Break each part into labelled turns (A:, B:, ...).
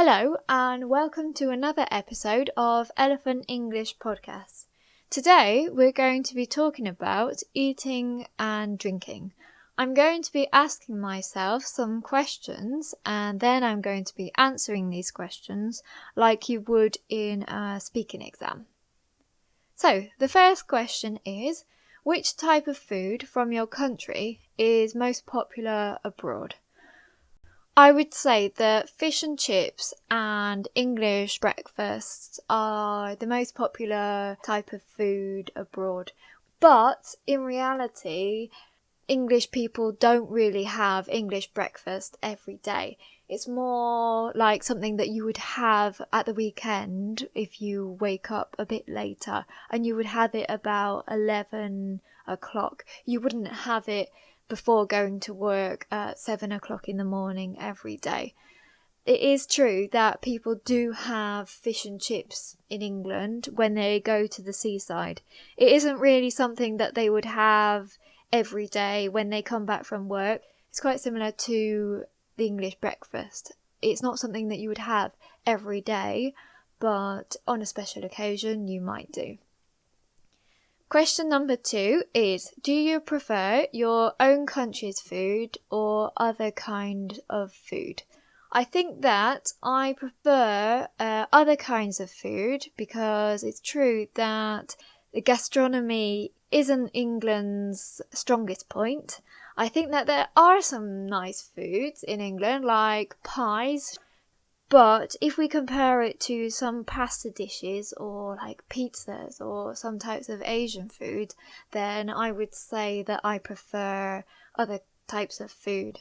A: Hello and welcome to another episode of Elephant English Podcast. Today we're going to be talking about eating and drinking. I'm going to be asking myself some questions and then I'm going to be answering these questions like you would in a speaking exam. So the first question is, which type of food from your country is most popular abroad? I would say that fish and chips and English breakfasts are the most popular type of food abroad. But in reality, English people don't really have English breakfast every day. It's more like something that you would have at the weekend if you wake up a bit later, and you would have it about 11 o'clock. You wouldn't have it before going to work at 7 o'clock in the morning every day. It is true that people do have fish and chips in England when they go to the seaside. It isn't really something that they would have every day when they come back from work. It's quite similar to the English breakfast. It's not something that you would have every day, but on a special occasion you might do. Question number 2 is, do you prefer your own country's food or other kind of food? I think that I prefer other kinds of food because it's true that the gastronomy isn't England's strongest point. I think that there are some nice foods in England like pies. But if we compare it to some pasta dishes or like pizzas or some types of Asian food, then I would say that I prefer other types of food.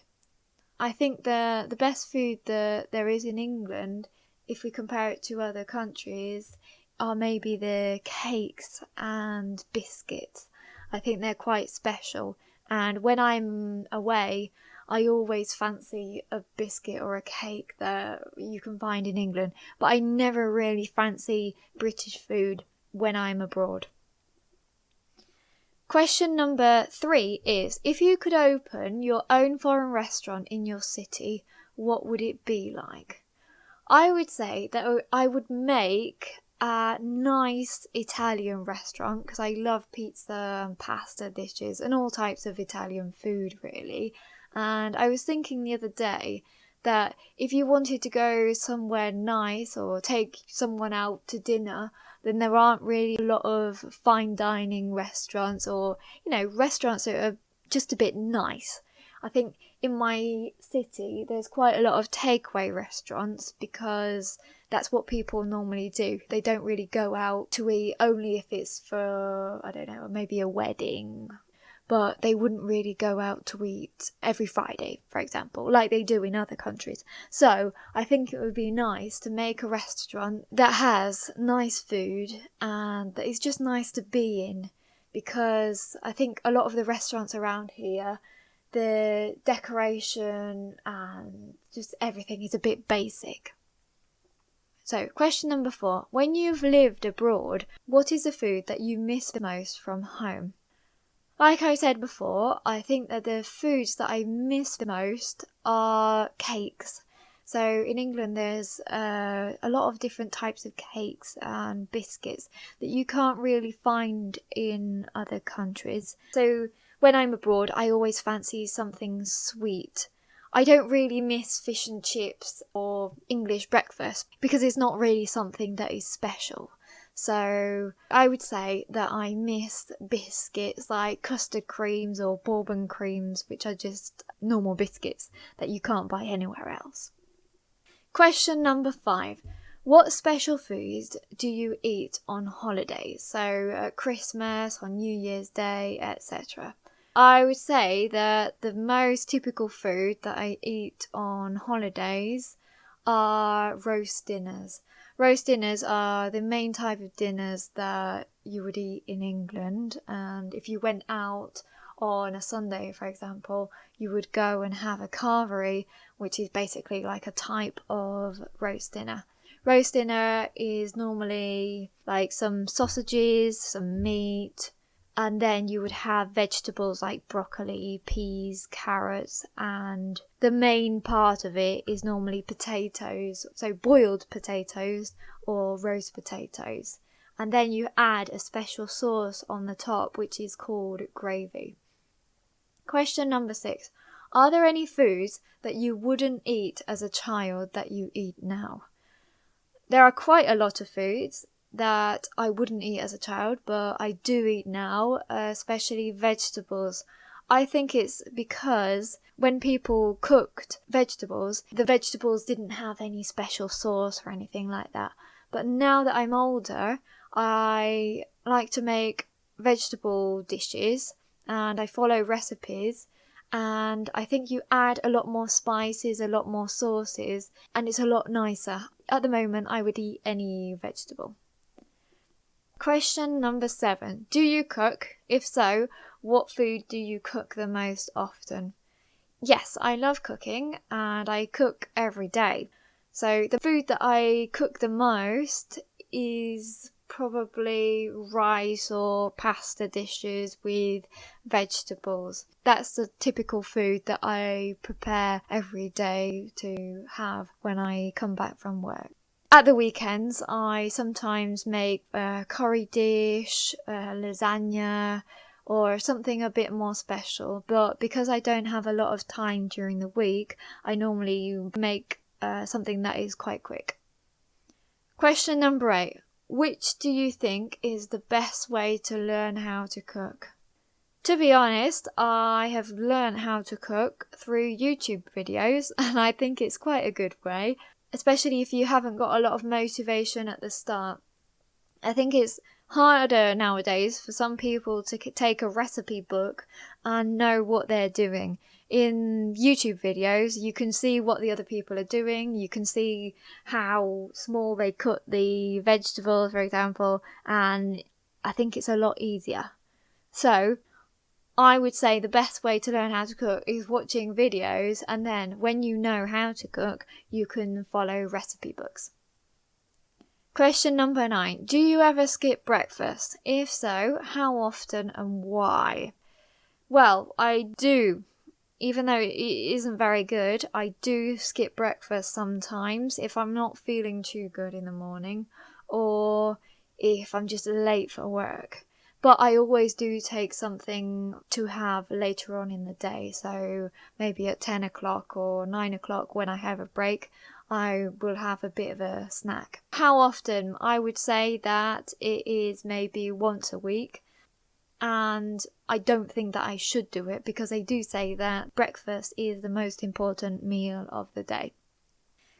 A: I think the best food that there is in England, if we compare it to other countries, are maybe the cakes and biscuits. I think they're quite special. And when I'm away, I always fancy a biscuit or a cake that you can find in England, but I never really fancy British food when I'm abroad. Question number 3 is, if you could open your own foreign restaurant in your city, what would it be like? I would say that I would make a nice Italian restaurant because I love pizza and pasta dishes and all types of Italian food really. And I was thinking the other day that if you wanted to go somewhere nice or take someone out to dinner, then there aren't really a lot of fine dining restaurants or, restaurants that are just a bit nice. I think in my city there's quite a lot of takeaway restaurants because that's what people normally do. They don't really go out to eat only if it's for, maybe a wedding. But they wouldn't really go out to eat every Friday, for example, like they do in other countries. So I think it would be nice to make a restaurant that has nice food and that is just nice to be in, because I think a lot of the restaurants around here, the decoration and just everything is a bit basic. So, question number 4. When you've lived abroad, what is the food that you miss the most from home? Like I said before, I think that the foods that I miss the most are cakes. So in England there's a lot of different types of cakes and biscuits that you can't really find in other countries. So when I'm abroad, I always fancy something sweet. I don't really miss fish and chips or English breakfast because it's not really something that is special. So I would say that I miss biscuits like custard creams or bourbon creams, which are just normal biscuits that you can't buy anywhere else. Question number 5. What special foods do you eat on holidays? So at Christmas, on New Year's Day, etc. I would say that the most typical food that I eat on holidays are roast dinners. Roast dinners are the main type of dinners that you would eat in England, and if you went out on a Sunday, for example, you would go and have a carvery, which is basically like a type of roast dinner. Roast dinner is normally like some sausages, some meat, And then you would have vegetables like broccoli, peas, carrots, and the main part of it is normally potatoes, so boiled potatoes or roast potatoes. And then you add a special sauce on the top, which is called gravy. Question number 6. Are there any foods that you wouldn't eat as a child that you eat now? There are quite a lot of foods that I wouldn't eat as a child, but I do eat now, especially vegetables. I think it's because when people cooked vegetables, the vegetables didn't have any special sauce or anything like that. But now that I'm older, I like to make vegetable dishes and I follow recipes, and I think you add a lot more spices, a lot more sauces, and it's a lot nicer. At the moment, I would eat any vegetable. Question number 7. Do you cook? If so, what food do you cook the most often? Yes, I love cooking and I cook every day. So the food that I cook the most is probably rice or pasta dishes with vegetables. That's the typical food that I prepare every day to have when I come back from work. At the weekends, I sometimes make a curry dish, a lasagna, or something a bit more special. But because I don't have a lot of time during the week, I normally make something that is quite quick. Question number 8. Which do you think is the best way to learn how to cook? To be honest, I have learned how to cook through YouTube videos, and I think it's quite a good way, especially if you haven't got a lot of motivation at the start. I think it's harder nowadays for some people to take a recipe book and know what they're doing. In YouTube videos, you can see what the other people are doing. You can see how small they cut the vegetables, for example, and I think it's a lot easier. So I would say the best way to learn how to cook is watching videos, and then when you know how to cook, you can follow recipe books. Question number 9. Do you ever skip breakfast? If so, how often and why? Well, I do. Even though it isn't very good, I do skip breakfast sometimes if I'm not feeling too good in the morning or if I'm just late for work. But I always do take something to have later on in the day. So maybe at 10 o'clock or 9 o'clock when I have a break, I will have a bit of a snack. How often? I would say that it is maybe once a week. And I don't think that I should do it because they do say that breakfast is the most important meal of the day.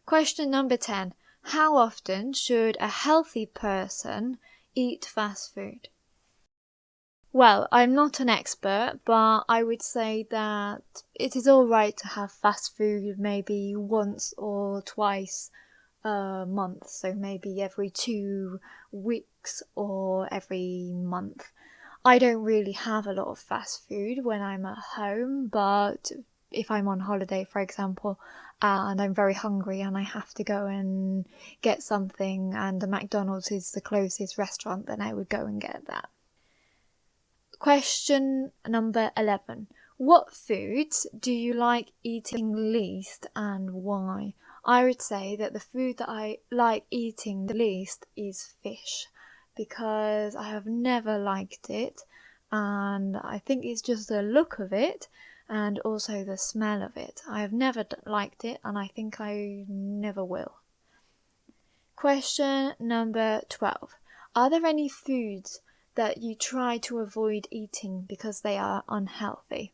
A: Question number 10. How often should a healthy person eat fast food? Well, I'm not an expert, but I would say that it is all right to have fast food maybe once or twice a month. So maybe every 2 weeks or every month. I don't really have a lot of fast food when I'm at home, but if I'm on holiday, for example, and I'm very hungry and I have to go and get something and the McDonald's is the closest restaurant, then I would go and get that. Question number 11. What foods do you like eating least and why? I would say that the food that I like eating the least is fish, because I have never liked it, and I think it's just the look of it and also the smell of it. I have never liked it, and I think I never will. Question number 12. Are there any foods that you try to avoid eating because they are unhealthy?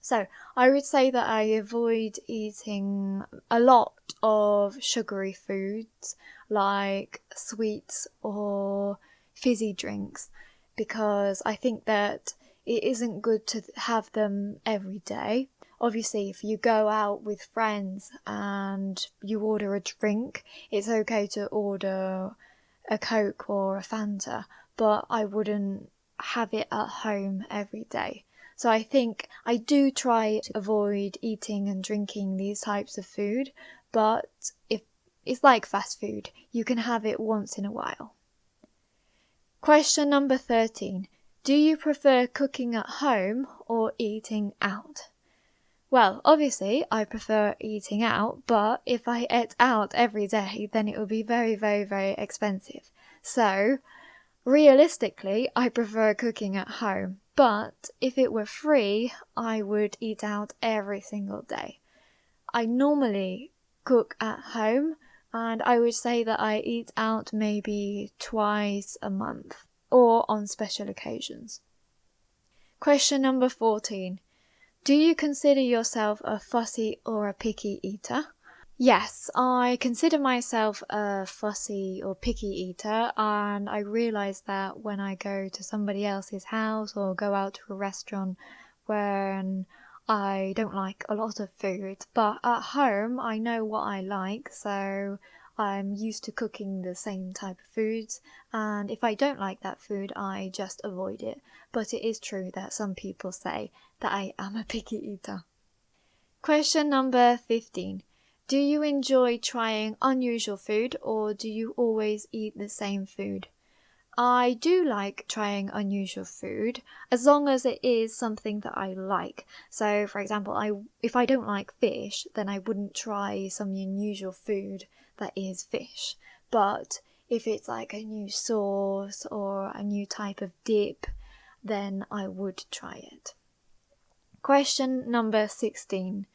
A: So I would say that I avoid eating a lot of sugary foods like sweets or fizzy drinks, because I think that it isn't good to have them every day. Obviously, if you go out with friends and you order a drink, it's okay to order a Coke or a Fanta, but I wouldn't have it at home every day. So I think I do try to avoid eating and drinking these types of food, but if it's like fast food, you can have it once in a while. Question number 13. Do you prefer cooking at home or eating out? Well, obviously, I prefer eating out, but if I ate out every day, then it would be very, very, very expensive. So, realistically, I prefer cooking at home, but if it were free, I would eat out every single day. I normally cook at home, and I would say that I eat out maybe twice a month, or on special occasions. Question number 14. Do you consider yourself a fussy or a picky eater? Yes, I consider myself a fussy or picky eater, and I realize that when I go to somebody else's house or go out to a restaurant when I don't like a lot of food, but at home I know what I like, so I'm used to cooking the same type of foods, and if I don't like that food, I just avoid it. But it is true that some people say that I am a picky eater. Question number 15. Do you enjoy trying unusual food, or do you always eat the same food? I do like trying unusual food, as long as it is something that I like. So, for example, if I don't like fish, then I wouldn't try some unusual food that is fish. But if it's like a new sauce or a new type of dip, then I would try it. Question number 16.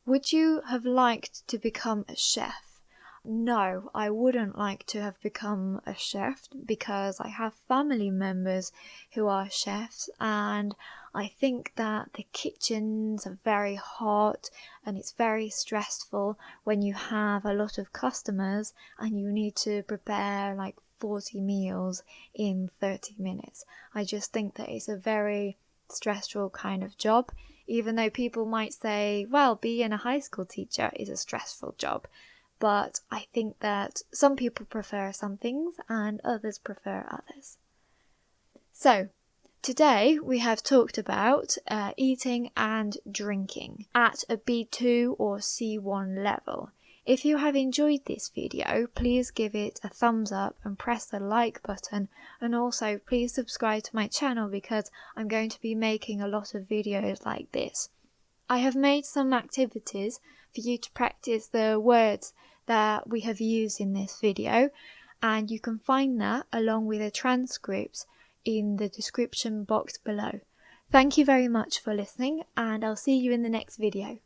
A: Would you have liked to become a chef? No, I wouldn't like to have become a chef because I have family members who are chefs, and I think that the kitchens are very hot and it's very stressful when you have a lot of customers and you need to prepare like 40 meals in 30 minutes. I just think that it's a very stressful kind of job, even though people might say, well, being a high school teacher is a stressful job. But I think that some people prefer some things and others prefer others. So, today we have talked about eating and drinking at a B2 or C1 level. If you have enjoyed this video, please give it a thumbs up and press the like button, and also please subscribe to my channel because I'm going to be making a lot of videos like this. I have made some activities for you to practice the words that we have used in this video, and you can find that along with the transcripts in the description box below. Thank you very much for listening, and I'll see you in the next video.